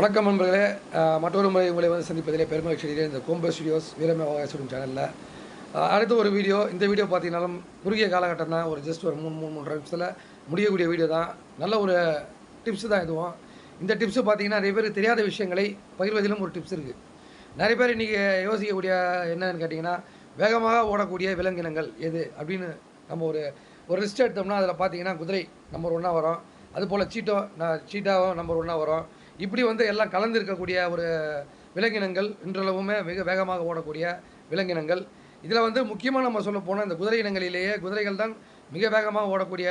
வணக்கம் நண்பர்களே. மற்றொரு முறை உங்களை வந்து சந்திப்பதிலே பெருமகிழ்ச்சி அடைகிறேன். இந்த கோம்போ ஸ்டுடியோஸ் வீரமே வாகசுடும் சேனலில் அடுத்த ஒரு வீடியோ. இந்த வீடியோ பார்த்தீங்கன்னாலும் குறுகிய காலகட்டம் தான். ஒரு ஜஸ்ட் ஒரு 3 நிமிஷத்தில் முடியக்கூடிய வீடியோ தான். நல்ல ஒரு டிப்ஸ் தான் இதுவும். இந்த டிப்ஸு பார்த்தீங்கன்னா நிறைய பேருக்கு தெரியாத விஷயங்களை பகிர்வதிலும் ஒரு டிப்ஸ் இருக்குது. நிறைய பேர் இன்றைக்கி யோசிக்கக்கூடிய என்னன்னு கேட்டிங்கன்னா, வேகமாக ஓடக்கூடிய விலங்கினங்கள் எது அப்படின்னு நம்ம ஒரு லிஸ்ட் எடுத்தோம்னா அதில் பார்த்தீங்கன்னா குதிரை நம்பர் 1 வரும். அதுபோல் சீட்டாவும் நம்பர் 1 வரும். இப்படி வந்து எல்லாம் கலந்து இருக்கக்கூடிய ஒரு விலங்கினங்கள் இன்றளவுமே மிக வேகமாக ஓடக்கூடிய விலங்கினங்கள். இதில் வந்து முக்கியமாக நம்ம சொல்ல போனால் இந்த குதிரை இனங்களிலேயே குதிரைகள் தான் மிக வேகமாக ஓடக்கூடிய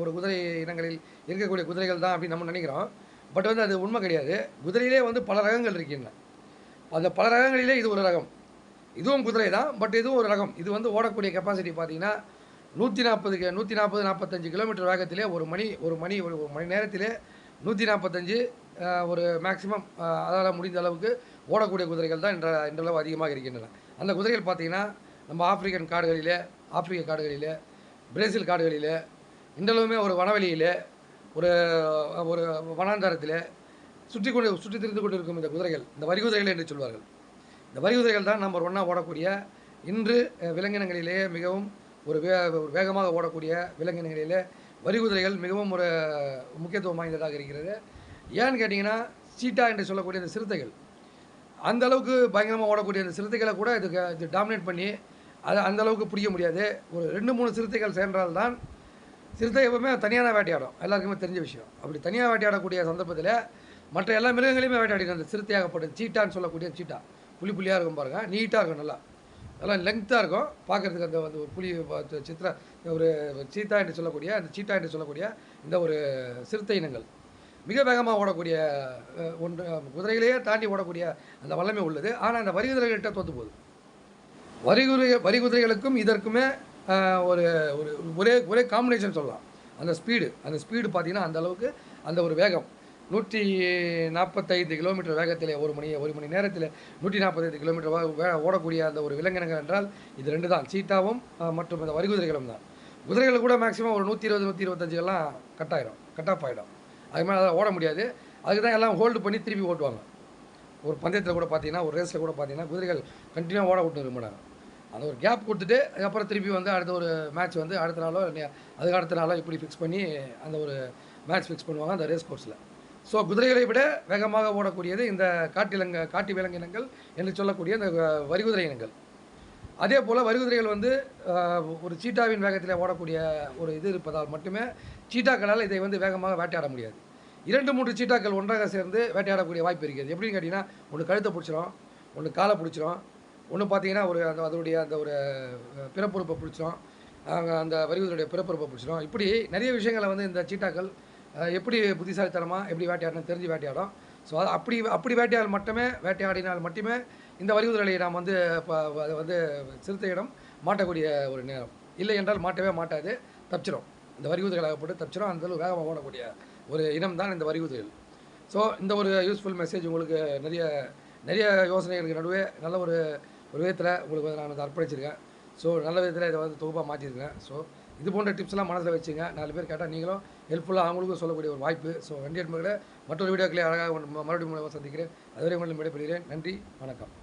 ஒரு குதிரை இனங்களில் இருக்கக்கூடிய குதிரைகள் தான் அப்படின்னு நம்ம நினைக்கிறோம். பட் வந்து அது உண்மை கிடையாது. குதிரையிலே வந்து பல ரகங்கள் இருக்கின்றன. அந்த பல ரகங்களிலே இது ஒரு ரகம். இதுவும் குதிரை தான், பட் இதுவும் ஒரு ரகம். இது வந்து ஓடக்கூடிய கெப்பாசிட்டி பார்த்தீங்கன்னா 140 கிலோமீட்டர் வேகத்திலே ஒரு மணி நேரத்திலே 145 ஒரு மேக்ஸிமம் அதால் முடிந்த அளவுக்கு ஓடக்கூடிய குதிரைகள் தான் இன்றளவு அதிகமாக இருக்கின்றன. அந்த குதிரைகள் பார்த்திங்கன்னா நம்ம ஆப்பிரிக்க காடுகளிலே பிரேசில் காடுகளிலே இன்றளவுமே ஒரு வனவெளியிலே ஒரு ஒரு வனாந்தரத்தில் சுற்றி திரிந்து கொண்டு இருக்கும் இந்த குதிரைகள், இந்த வரிகுதிரைகள் என்று சொல்வார்கள். இந்த வரிகுதிரைகள் தான் நம்பர் 1 ஓடக்கூடிய இன்று விலங்கினங்களிலேயே மிகவும் ஒரு வேகமாக ஓடக்கூடிய விலங்கினங்களிலே வரிகுதிரைகள் மிகவும் ஒரு முக்கியத்துவம் வாய்ந்ததாக இருக்கிறது. ஏன்னு கேட்டிங்கன்னா, சீட்டா என்று சொல்லக்கூடிய இந்த சிறுத்தைகள் அந்த அளவுக்கு பயங்கரமாக ஓடக்கூடிய இந்த சிறுத்தைகளை கூட இது டாமினேட் பண்ணி அதை அந்த அளவுக்கு பிடிக்க முடியாது. ஒரு 2-3 சிறுத்தைகள் சேர்ந்தால்தான் சிறுத்தை எப்பவுமே தனியாக தான் வேட்டையாடும். எல்லாருக்குமே தெரிஞ்ச விஷயம். அப்படி தனியாக வேட்டையாடக்கூடிய சந்தர்ப்பத்தில் மற்ற எல்லா மிருகங்களையுமே வேட்டையாடிடும். அந்த சிறுத்தையாகப்பட்டது சீட்டான்னு சொல்லக்கூடிய சீட்டா புள்ளியாக இருக்கும் பாருங்கள். நீட்டாக இருக்கும், நல்லா லெங்க்த்தாக இருக்கும் பார்க்குறதுக்கு. அந்த வந்து ஒரு புலி ஒரு சீட்டா என்று சொல்லக்கூடிய இந்த ஒரு சிறுத்தை இனங்கள் மிக வேகமாக ஓடக்கூடிய குதிரைகளையே தாண்டி ஓடக்கூடிய அந்த வல்லமை உள்ளது. ஆனால் அந்த வரிகுதிரைகள்கிட்ட தோற்று போகுது. வரிகுதிரைகளுக்கும் இதற்குமே ஒரு ஒரே காம்பினேஷன் சொல்லலாம். அந்த ஸ்பீடு பார்த்திங்கன்னா அந்த அளவுக்கு அந்த ஒரு வேகம் 145 கிலோமீட்டர் வேகத்தில் ஒரு மணி நேரத்தில் 145 கிலோமீட்டர் ஓடக்கூடிய அந்த ஒரு விலங்கினங்கள் என்றால் இது 2 தான், சீட்டாவும் மற்றும் இந்த வரிகுதிரைகளும் தான். குதிரைகள் கூட மேக்ஸிமம் ஒரு 120-125 கட் ஆஃப் ஆகிடும். அது மாதிரி அதெல்லாம் ஓட முடியாது. அதுக்கு தான் எல்லாம் ஹோல்டு பண்ணி திருப்பி ஓட்டுவாங்க. ஒரு பந்தயத்தில் கூட பார்த்தீங்கன்னா, ஒரு ரேஸில் கூட பார்த்தீங்கன்னா குதிரைகள் கண்டினியூவாக ஓட விட்டு இருக்க மாட்டாங்க. அந்த ஒரு கேப் கொடுத்துட்டு அதுக்கப்புறம் திருப்பி வந்து அடுத்த ஒரு மேட்ச் வந்து அடுத்த நாளோ இப்படி ஃபிக்ஸ் பண்ணி அந்த ஒரு மேட்ச் ஃபிக்ஸ் பண்ணுவாங்க அந்த ரேஸ் கோர்ஸில். ஸோ குதிரைகளை விட வேகமாக ஓடக்கூடியது இந்த காட்டு விலங்கினங்கள் என்று சொல்லக்கூடிய இந்த வரிகுதிரை இனங்கள். அதே போல் வரிகுதிரைகள் வந்து ஒரு சீட்டாவின் வேகத்தில் ஓடக்கூடிய ஒரு இது இருப்பதால் மட்டுமே சீட்டாக்களால் இதை வந்து வேகமாக வேட்டையாட முடியாது. 2-3 சீட்டாக்கள் ஒன்றாக சேர்ந்து வேட்டையாடக்கூடிய வாய்ப்பு இருக்கிறது. எப்படின்னு கேட்டிங்கன்னா, ஒன்று கழுத்தை பிடிச்சிரும், ஒன்று காலை பிடிச்சிரும், ஒன்று பார்த்தீங்கன்னா அதனுடைய அந்த ஒரு பிறப்புறுப்பை பிடிச்சிரும், அந்த வரிகுதிரையுடைய பிறப்புறுப்பை பிடிச்சிரும். இப்படி நிறைய விஷயங்களை வந்து இந்த சீட்டாக்கள் எப்படி புத்திசாலித்தனமாக எப்படி வேட்டையாடணும் தெரிஞ்சு வேட்டையாடும். ஸோ அது அப்படி வேட்டையாடினால் மட்டுமே இந்த வரிகுதிரையை நாம் வந்து அதை வந்து சிறுத்தையிடம் மாட்டக்கூடிய ஒரு நேரம். இல்லை என்றால் மாட்டவே மாட்டாது, தப்பிச்சிடும். இந்த வரிகுதிரைகளாகப்பட்டு தப்பிச்சிடும். அந்தளவு வேகமாக ஓடக்கூடிய ஒரு இனம் தான் இந்த வரிகுதிரைகள். ஸோ இந்த ஒரு யூஸ்ஃபுல் மெசேஜ் உங்களுக்கு நிறைய யோசனைகளுக்கு நடுவே நல்ல ஒரு விதத்தில் உங்களுக்கு வந்து நான் வந்து அர்ப்பணிச்சிருக்கேன். ஸோ நல்ல விதத்தில் இதை வந்து தொகுப்பாக மாற்றிருக்கேன். ஸோ இது போன்ற டிப்ஸ்லாம் மனசில் வச்சுங்க. 4 பேர் கேட்டால் நீங்களும் ஹெல்ப்ஃபுல்லாக அவங்களுக்கும் சொல்லக்கூடிய ஒரு வாய்ப்பு. ஸோ நன்றி நண்பர்களே. மற்றொரு வீடியோக்களே அழகாக மறுபடியும் சந்திக்கிறேன். அதுவரை உங்களிடம் விடைபெறுகிறேன். நன்றி, வணக்கம்.